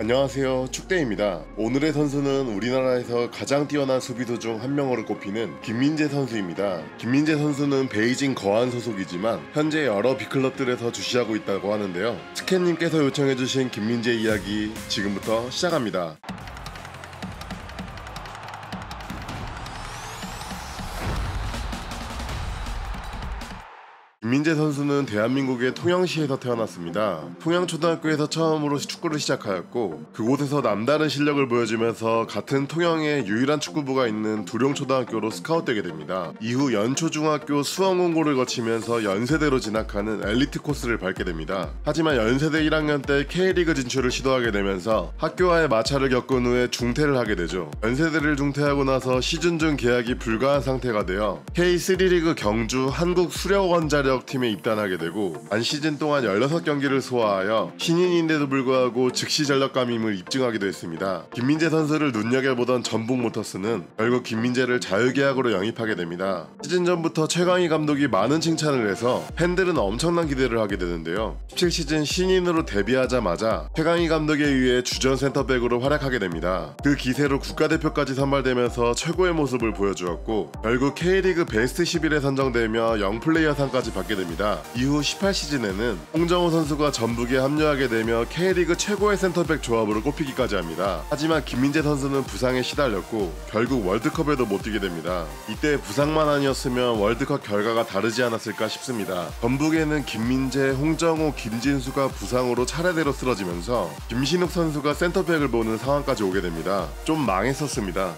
안녕하세요, 축대입니다. 오늘의 선수는 우리나라에서 가장 뛰어난 수비수 중 한 명으로 꼽히는 김민재 선수입니다. 김민재 선수는 베이징 거안 소속이지만 현재 여러 빅클럽들에서 주시하고 있다고 하는데요. 스캔님께서 요청해주신 김민재 이야기 지금부터 시작합니다. 김민재 선수는 대한민국의 통영시에서 태어났습니다. 통영초등학교에서 처음으로 축구를 시작하였고 그곳에서 남다른 실력을 보여주면서 같은 통영에 유일한 축구부가 있는 두룡초등학교로 스카웃되게 됩니다. 이후 연초중학교 수원공고를 거치면서 연세대로 진학하는 엘리트 코스를 밟게 됩니다. 하지만 연세대 1학년 때 K리그 진출을 시도하게 되면서 학교와의 마찰을 겪은 후에 중퇴를 하게 되죠. 연세대를 중퇴하고 나서 시즌 중 계약이 불가한 상태가 되어 K3리그 경주 한국수력원자력 팀에 입단하게 되고 반 시즌 동안 16경기를 소화하여 신인인데도 불구하고 즉시 전력감임을 입증하기도 했습니다. 김민재 선수를 눈여겨보던 전북모터스는 결국 김민재를 자유계약으로 영입하게 됩니다. 시즌 전부터 최강희 감독이 많은 칭찬을 해서 팬들은 엄청난 기대를 하게 되는데요. 17시즌 신인으로 데뷔하자마자 최강희 감독에 의해 주전 센터백으로 활약하게 됩니다. 그 기세로 국가대표까지 선발되면서 최고의 모습을 보여주었고 결국 K리그 베스트 11에 선정되며 영플레이어상까지 받게 됩니다. 이후 18시즌에는 홍정호 선수가 전북에 합류하게 되며 K리그 최고의 센터백 조합으로 꼽히기까지 합니다. 하지만 김민재 선수는 부상에 시달렸고 결국 월드컵에도 못 뛰게 됩니다. 이때 부상만 아니었으면 월드컵 결과가 다르지 않았을까 싶습니다. 전북에는 김민재, 홍정호, 김진수가 부상으로 차례대로 쓰러지면서 김신욱 선수가 센터백을 보는 상황까지 오게 됩니다. 좀 망했었습니다.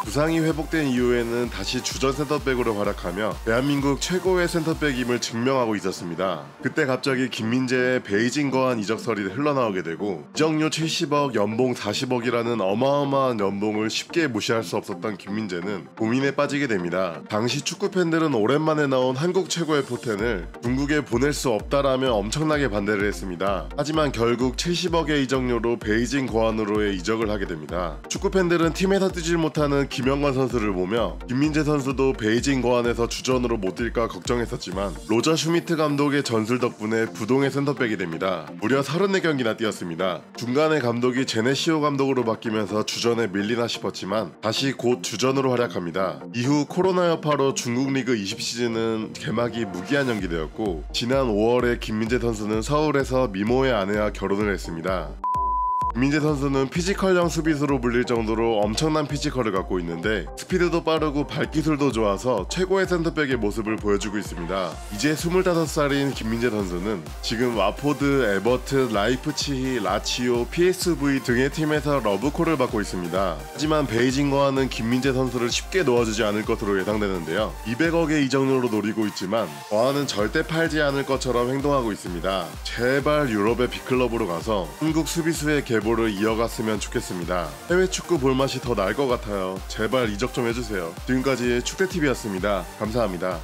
부상이 회복된 이후에는 다시 주전 센터백으로 활약하며 대한민국 최고의 센터백임을 증명하고 있었습니다. 그때 갑자기 김민재의 베이징 거안 이적설이 흘러나오게 되고 이적료 70억, 연봉 40억이라는 어마어마한 연봉을 쉽게 무시할 수 없었던 김민재는 고민에 빠지게 됩니다. 당시 축구팬들은 오랜만에 나온 한국 최고의 포텐을 중국에 보낼 수 없다라며 엄청나게 반대를 했습니다. 하지만 결국 70억의 이적료로 베이징 거안으로의 이적을 하게 됩니다. 축구팬들은 팀에서 뛰질 못하는 김영건 선수를 보며 김민재 선수도 베이징 거안에서 주전으로 못 뛸까 걱정했었지만 로저 슈미트 감독의 전술 덕분에 부동의 센터백이 됩니다. 무려 34경기나 뛰었습니다. 중간에 감독이 제네시오 감독으로 바뀌면서 주전에 밀리나 싶었지만 다시 곧 주전으로 활약합니다. 이후 코로나 여파로 중국 리그 20시즌은 개막이 무기한 연기되었고 지난 5월에 김민재 선수는 서울에서 미모의 아내와 결혼을 했습니다. 김민재 선수는 피지컬형 수비수로 불릴 정도로 엄청난 피지컬을 갖고 있는데 스피드도 빠르고 발기술도 좋아서 최고의 센터백의 모습을 보여주고 있습니다. 이제 25살인 김민재 선수는 지금 와포드, 에버튼, 라이프치히, 라치오, PSV 등의 팀에서 러브콜을 받고 있습니다. 하지만 베이징 거안은 김민재 선수를 쉽게 놓아주지 않을 것으로 예상되는데요. 200억의 이적료로 노리고 있지만 거안은 절대 팔지 않을 것처럼 행동하고 있습니다. 제발 유럽의 빅클럽으로 가서 한국 수비수의 계보를 이어갔으면 좋겠습니다. 해외 축구 볼맛이 더 날 것 같아요. 제발 이적 좀 해주세요. 지금까지 축대TV였습니다. 감사합니다.